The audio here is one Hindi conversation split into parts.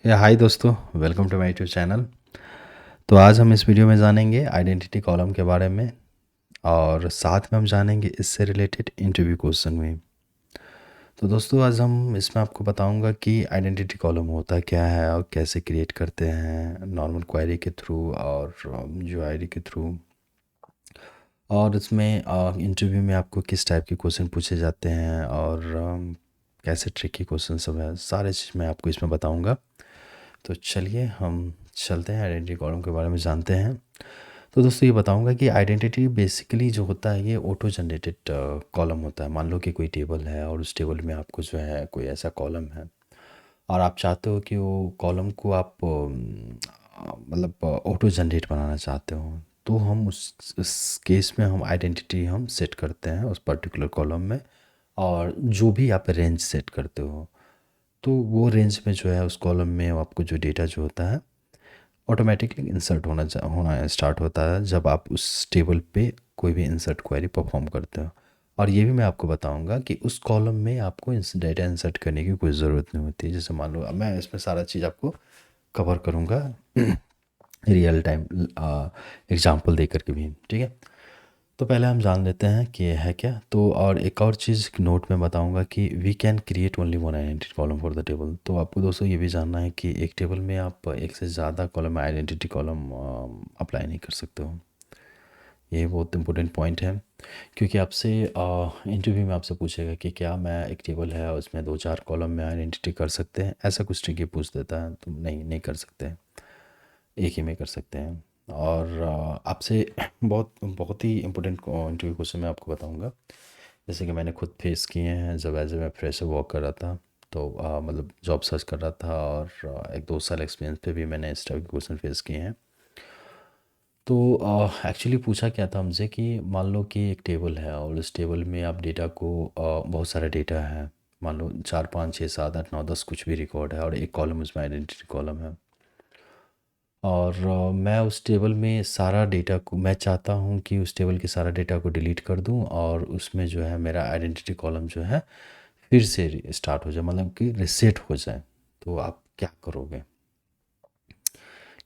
हाय दोस्तों, welcome to my YouTube channel. तो आज हम इस वीडियो में जानेंगे आइडेंटिटी कॉलम के बारे में और साथ में हम जानेंगे इससे रिलेटेड इंटरव्यू क्वेश्चन में। तो दोस्तों आज हम इसमें आपको बताऊंगा कि आइडेंटिटी कॉलम होता क्या है और कैसे क्रिएट करते हैं, नॉर्मल क्वेरी के थ्रू और यूआईडी के थ्रू। और इसमें इंटरव्यू में आपको किस टाइप के क्वेश्चन पूछे जाते हैं और कैसे ट्रिकी क्वेश्चन सब है, सारे चीज़ मैं आपको इसमें बताऊंगा। तो चलिए हम चलते हैं आइडेंटिटी कॉलम के बारे में जानते हैं। तो दोस्तों ये बताऊंगा कि आइडेंटिटी बेसिकली जो होता है ये ऑटो जनरेटेड कॉलम होता है। मान लो कि कोई टेबल है और उस टेबल में आपको जो है कोई ऐसा कॉलम है और आप चाहते हो कि वो कॉलम को आप मतलब ऑटो जनरेट बनाना चाहते हो। तो हम उस केस में हम आइडेंटिटी हम सेट करते हैं उस पर्टिकुलर कॉलम में, और जो भी आप रेंज सेट करते हो तो वो रेंज में जो है उस कॉलम में आपको जो डेटा जो होता है ऑटोमेटिकली इंसर्ट होना स्टार्ट होता है जब आप उस टेबल पे कोई भी इंसर्ट क्वेरी परफॉर्म करते हो। और ये भी मैं आपको बताऊंगा कि उस कॉलम में आपको डेटा इंसर्ट करने की कोई ज़रूरत नहीं होती। जैसे मान लो अब मैं इसमें सारा चीज़ आपको कवर करूँगा रियल टाइम एग्जांपल दे करके भी, ठीक है। तो पहले हम जान लेते हैं कि ये है क्या। तो और एक और चीज़ नोट में बताऊंगा कि we can create only one identity column for the table. तो आपको दोस्तों ये भी जानना है कि एक टेबल में आप एक से ज़्यादा कॉलम आइडेंटिटी कॉलम अप्लाई नहीं कर सकते हो। ये बहुत इंपॉर्टेंट पॉइंट है, क्योंकि आपसे इंटरव्यू में आपसे पूछेगा कि क्या मैं एक टेबल है और उसमें 2-4 कॉलम में आइडेंटिटी कर सकते हैं, ऐसा कुछ ट्रिकी पूछ देता है। तो नहीं, नहीं कर सकते हैं, एक ही में कर सकते हैं। और आपसे बहुत बहुत ही इम्पोर्टेंट इंटरव्यू क्वेश्चन मैं आपको बताऊंगा, जैसे कि मैंने खुद फेस किए हैं जब एज ए मैं फ्रेशर वर्क कर रहा था। तो मतलब जॉब सर्च कर रहा था और 1-2 साल एक्सपीरियंस पे भी मैंने इस टाइप के क्वेश्चन फेस किए हैं। तो एक्चुअली पूछा क्या था हमसे कि मान लो कि एक टेबल है और उस टेबल में आप डेटा को बहुत सारा डेटा है, मान लो 4, 5, 6, 7, 8, 9, 10 कुछ भी रिकॉर्ड है और एक कॉलम उसमें आइडेंटिटी कॉलम है। और मैं उस टेबल में सारा डेटा को मैं चाहता हूँ कि उस टेबल के सारा डेटा को डिलीट कर दूँ और उसमें जो है मेरा आइडेंटिटी कॉलम जो है फिर से स्टार्ट हो जाए, मतलब कि रिसेट हो जाए। तो आप क्या करोगे?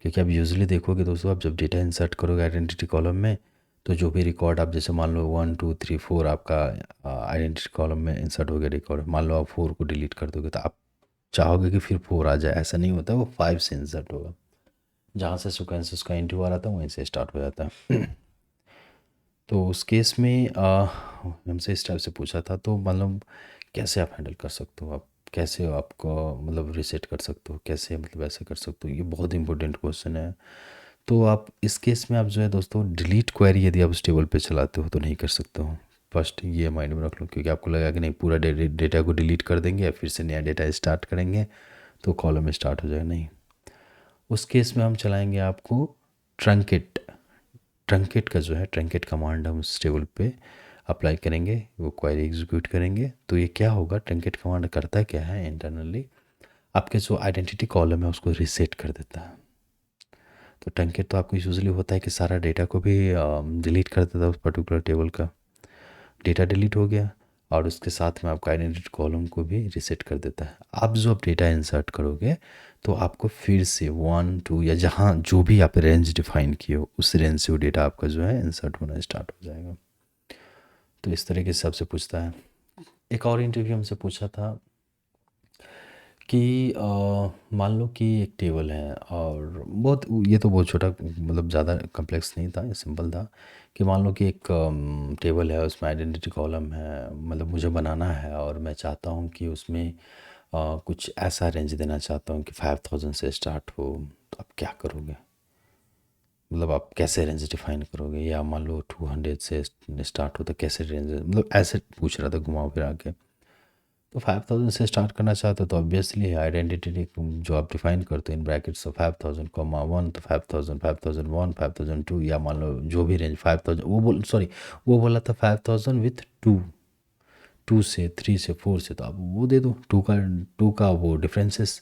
क्योंकि आप यूजुअली देखोगे दोस्तों, आप जब डेटा इंसर्ट करोगे आइडेंटिटी कॉलम में तो जो भी रिकॉर्ड आप जैसे मान लो 1, 2, 3, 4 आपका आइडेंटिटी कॉलम में इंसर्ट हो गया रिकॉर्ड, मान लो आप 4 को डिलीट कर दोगे तो आप चाहोगे कि फिर 4 आ जाए। ऐसा नहीं होता, वो 5 से इंसर्ट होगा। जहाँ से सीक्वेंस उसका इंटू आ रहा था वहीं से स्टार्ट हो जाता है। तो उस केस में हमसे इस टाइप से पूछा था, तो मतलब कैसे आप हैंडल कर सकते हो, आप कैसे आपको मतलब रिसेट कर सकते हो, कैसे मतलब ऐसे कर सकते हो, ये बहुत इंपॉर्टेंट क्वेश्चन है। तो आप इस केस में आप जो है दोस्तों डिलीट क्वेरी यदि आप उस टेबल पे चलाते हो तो नहीं कर सकते हो। फर्स्ट ये माइंड में रख लो, क्योंकि आपको लगा कि नहीं पूरा डेटा को डिलीट कर देंगे या फिर से नया डेटा स्टार्ट करेंगे तो कॉलम स्टार्ट हो जाएगा, नहीं। उस केस में हम चलाएंगे आपको ट्रंकेट। ट्रंकेट का जो है ट्रंकेट कमांड हम उस टेबल पे अप्लाई करेंगे, वो क्वेरी एग्जीक्यूट करेंगे। तो ये क्या होगा, ट्रंकेट कमांड करता क्या है इंटरनली, आपके जो आइडेंटिटी कॉलम है उसको रीसेट कर देता है। तो ट्रंकेट तो आपको यूजली होता है कि सारा डेटा को भी डिलीट कर देता है, उस पर्टिकुलर टेबल का डेटा डिलीट हो गया और उसके साथ में आपका आइडेंटिटी कॉलम को भी रीसेट कर देता है। आप जो अब डेटा इंसर्ट करोगे तो आपको फिर से 1, 2 या जहाँ जो भी आप रेंज डिफाइन किए हो उस रेंज से वो डेटा आपका जो है इंसर्ट होना स्टार्ट हो जाएगा। तो इस तरीके से सबसे पूछता है। एक और इंटरव्यू हमसे पूछा था कि मान लो कि एक टेबल है और बहुत, ये तो बहुत छोटा मतलब ज़्यादा कम्प्लेक्स नहीं था, ये सिंपल था कि मान लो कि एक टेबल है उसमें आइडेंटिटी कॉलम है, मतलब मुझे बनाना है और मैं चाहता हूँ कि उसमें कुछ ऐसा रेंज देना चाहता हूँ कि 5000 से स्टार्ट हो। तो आप क्या करोगे, मतलब आप कैसे रेंज डिफाइन करोगे, या मान लो 200 से स्टार्ट हो तो कैसे रेंज, मतलब ऐसे पूछ रहा था घुमा फिरा के। तो 5000 से स्टार्ट करना चाहते हो तो ऑब्वियसली आइडेंटिटी जो आप डिफाइन करते हो इन ब्रैकेट्स ऑफ 5000, 1 तो 5000, 5001, 5002, या मान लो जो भी रेंज 5000, वो बोला था 5000 विथ 2, 2 से 3 से 4 से, तो आप वो दे दो। टू का वो डिफरेंसेस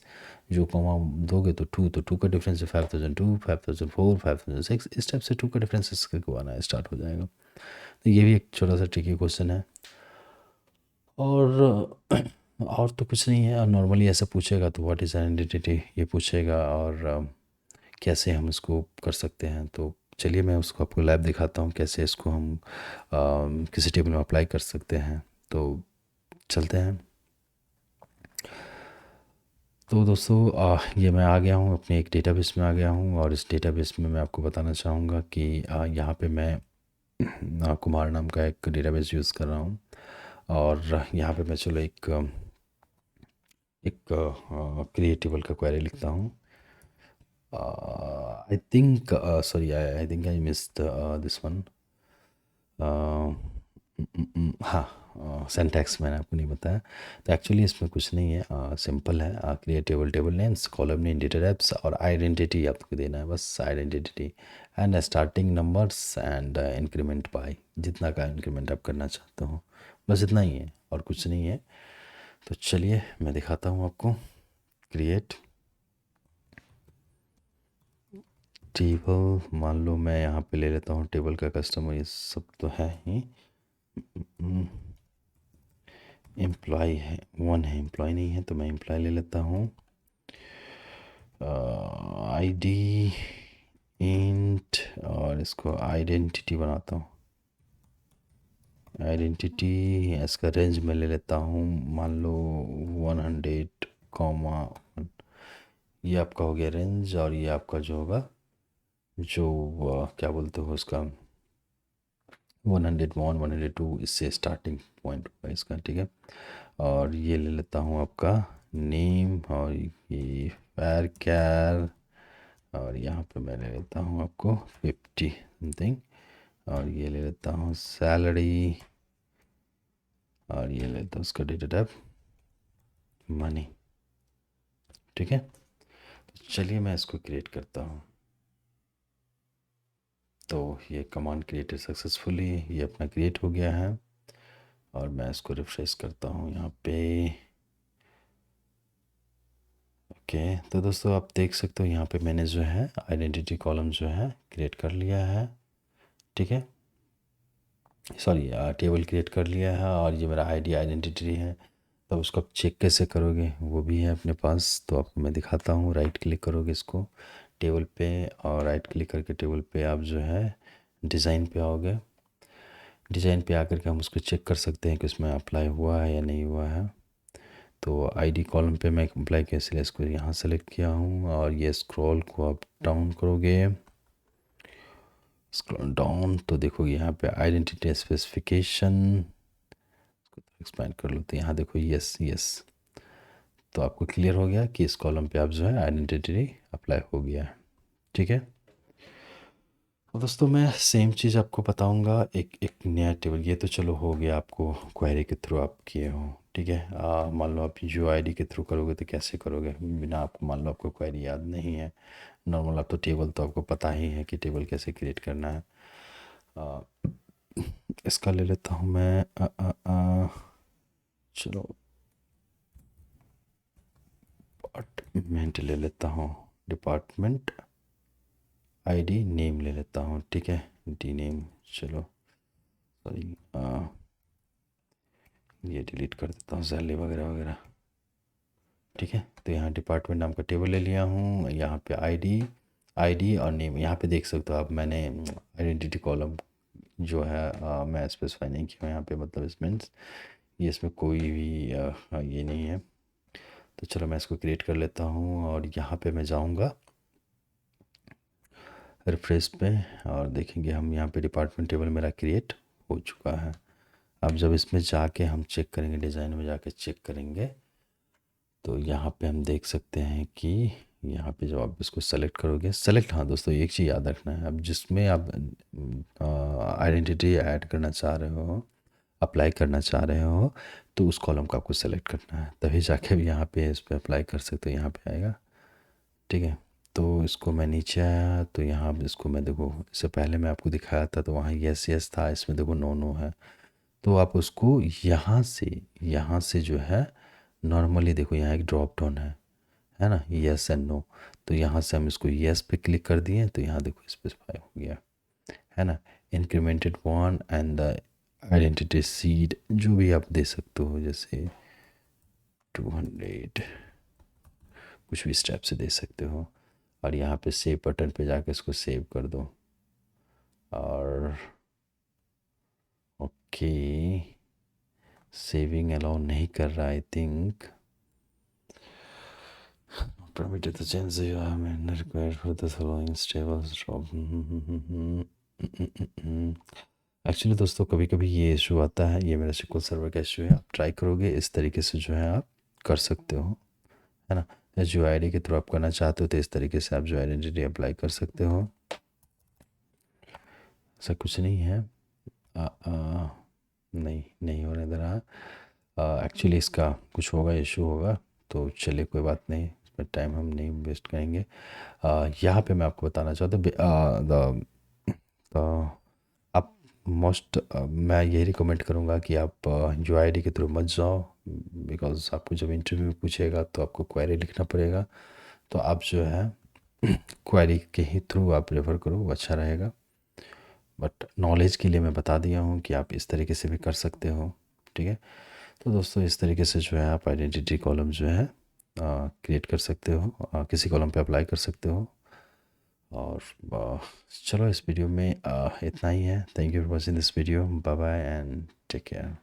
जो कॉमा दोगे तो टू का डिफरेंस है 5002, 5004, 5006, इस टाइप से टू का डिफरेंसेस को आना स्टार्ट हो जाएगा। तो ये भी एक छोटा सा ट्रिकी क्वेश्चन है। और और तो कुछ नहीं है, और नॉर्मली ऐसा पूछेगा तो व्हाट इज़ आइडेंटिटी ये पूछेगा, और कैसे हम इसको कर सकते हैं। तो चलिए मैं उसको आपको लैब दिखाता हूँ कैसे इसको हम किसी टेबल में अप्लाई कर सकते हैं। तो चलते हैं। तो दोस्तों ये मैं आ गया हूँ अपने एक डेटाबेस में आ गया हूँ, और इस डेटाबेस में मैं आपको बताना चाहूँगा कि यहाँ पे मैं कुमार नाम का एक डेटाबेस यूज़ कर रहा हूँ। और यहाँ पे मैं चलो एक क्रिएटेबल का क्वेरी लिखता हूँ। I think sorry, I think I missed this one. हाँ, सिंटैक्स मैंने आपको नहीं बताया। तो एक्चुअली इसमें कुछ नहीं है, सिंपल है। Create table, table names, column name, data types और आइडेंटिटी आपको देना है, बस identity and starting numbers and increment by, जितना का इंक्रीमेंट आप करना चाहते हो, बस इतना ही है और कुछ नहीं है। तो चलिए मैं दिखाता हूँ आपको। क्रिएट टेबल, मान लो मैं यहाँ पे ले लेता हूँ टेबल का कस्टमर, ये सब तो है ही। एम्प्लॉय है, वन है, एम्प्लॉय नहीं है, तो मैं एम्प्लॉय ले लेता हूँ। आईडी इंट, और इसको आइडेंटिटी बनाता हूँ। आइडेंटिटी इसका रेंज में ले लेता हूँ, मान लो 100, ये आपका हो गया रेंज, और ये आपका जो होगा, जो क्या बोलते हो उसका, 101, 102, इससे स्टार्टिंग पॉइंट होगा इसका, ठीक है। और ये ले लेता हूँ आपका नेम, और ये फायर कैर, और यहाँ पे मैं ले लेता हूँ आपको 50 समथिंग, और ये ले लेता हूँ सैलरी, और ये लेता हूँ उसका डेटा टाइप मनी, ठीक है। तो चलिए मैं इसको क्रिएट करता हूँ। तो ये कमांड क्रिएटेड सक्सेसफुली, ये अपना क्रिएट हो गया है, और मैं इसको रिफ्रेश करता हूँ यहाँ पे। ओके, तो दोस्तों आप देख सकते हो यहाँ पे मैंने जो है आइडेंटिटी कॉलम जो है क्रिएट कर लिया है, ठीक है। सॉरी, टेबल क्रिएट कर लिया है, और ये मेरा आईडी आइडेंटिटी है। तो उसको आप चेक कैसे करोगे वो भी है अपने पास, तो आपको मैं दिखाता हूँ। राइट क्लिक करोगे इसको टेबल पे, और राइट क्लिक करके टेबल पे आप जो है डिज़ाइन पे आओगे। डिज़ाइन पे आकर के हम उसको चेक कर सकते हैं कि उसमें अप्लाई हुआ है या नहीं हुआ है। तो आईडी कॉलम पे मैं अप्लाई कैसे, इसको यहाँ सेलेक्ट किया हूँ, और ये स्क्रॉल को आप डाउन करोगे, स्क्रॉल डाउन तो देखोगे यहाँ पे आइडेंटिटी स्पेसिफिकेशन, एक्सपैंड कर लो तो यहाँ देखो यस यस। तो आपको क्लियर हो गया कि इस कॉलम पे आप जो है आइडेंटिटी अप्लाई हो गया है, ठीक है। तो दोस्तों मैं सेम चीज़ आपको बताऊंगा, एक एक नया टेबल। ये तो चलो हो गया, आपको क्वेरी के थ्रू आप किए हो, ठीक है। मान लो आप जो आईडी के थ्रू करोगे तो कैसे करोगे, बिना आपको, मान लो आपको क्वेरी याद नहीं है, नॉर्मल आप तो टेबल तो आपको पता ही है कि टेबल कैसे क्रिएट करना है। आ, इसका ले लेता हूँ मैं चलो डिपार्टमेंट ले लेता हूँ, डिपार्टमेंट आईडी नेम ले लेता हूँ, ठीक है। डी नेम, चलो सॉरी, ये डिलीट कर देता हूँ सैलरी वगैरह वगैरह, ठीक है। तो यहाँ डिपार्टमेंट नाम का टेबल ले लिया हूँ, यहाँ पे आईडी, आईडी और नेम यहाँ पे देख सकते हो आप। मैंने आइडेंटिटी कॉलम जो है मैं स्पेसिफाई नहीं किया यहाँ पे, मतलब इसमें ये इसमें कोई भी ये नहीं है। तो चलो मैं इसको क्रिएट कर लेता हूँ, और यहाँ पे मैं जाऊँगा रिफ्रेश पे, और देखेंगे हम यहाँ पे डिपार्टमेंट टेबल मेरा क्रिएट हो चुका है। अब जब इसमें जाके हम चेक करेंगे, डिज़ाइन में जाके चेक करेंगे, तो यहाँ पे हम देख सकते हैं कि यहाँ पे जब आप इसको सेलेक्ट करोगे, सेलेक्ट, हाँ दोस्तों एक चीज़ याद रखना है, अब जिसमें आप आइडेंटिटी ऐड करना चाह रहे हो, अप्लाई करना चाह रहे हो, तो उस कॉलम को आपको सेलेक्ट करना है, तभी जाके भी यहाँ पे इस पर अप्लाई कर सकते हो, यहाँ पे आएगा, ठीक है। तो इसको मैं नीचे आया, तो यहाँ इसको मैं देखो, इससे पहले मैं आपको दिखाया था तो वहाँ यस यस था, इसमें देखो नो नो है। तो आप उसको यहाँ से जो है नॉर्मली देखो, यहाँ एक ड्रॉप डाउन है ना, यस एंड नो। तो यहाँ से हम इसको यस पे क्लिक कर दिए, तो यहाँ देखो स्पेसिफाई हो गया है ना। Incremented one and the identity seed जो भी आप दे सकते हो, जैसे 200 कुछ भी स्टेप से दे सकते हो। और यहाँ पे सेव बटन पे जाके इसको सेव कर दो। और ओके, सेविंग अलाउ नहीं कर रहा I think. permitted the change you have made required for the following stable drop। Actually दोस्तों कभी कभी ये इशू आता है, ये मेरा SQL सर्वर का इशू है। आप ट्राई करोगे इस तरीके से जो है आप कर सकते हो, है ना। या जो आईडी के थ्रू आप करना चाहते हो तो इस तरीके से आप जो आइडेंटिटी अप्लाई कर सकते हो। ऐसा कुछ नहीं है। नहीं नहीं होने दे रहा। एक्चुअली इसका कुछ होगा, इशू होगा। तो चलिए कोई बात नहीं, इसमें टाइम हम नहीं वेस्ट करेंगे। यहाँ पे मैं आपको बताना चाहता हूँ आप मैं यही रिकमेंड करूँगा कि आप जो आईडी के थ्रू मत जाओ, बिकॉज आपको जब इंटरव्यू में पूछेगा तो आपको क्वेरी लिखना पड़ेगा। तो आप जो है क्वेरी के ही थ्रू आप रेफ़र करो, वो अच्छा रहेगा। बट नॉलेज के लिए मैं बता दिया हूँ कि आप इस तरीके से भी कर सकते हो, ठीक है। तो दोस्तों इस तरीके से जो है आप आइडेंटिटी कॉलम जो है क्रिएट कर सकते हो, किसी कॉलम पे अप्लाई कर सकते हो। और चलो इस वीडियो में इतना ही है। Thank you for watching this video. Bye bye and take care.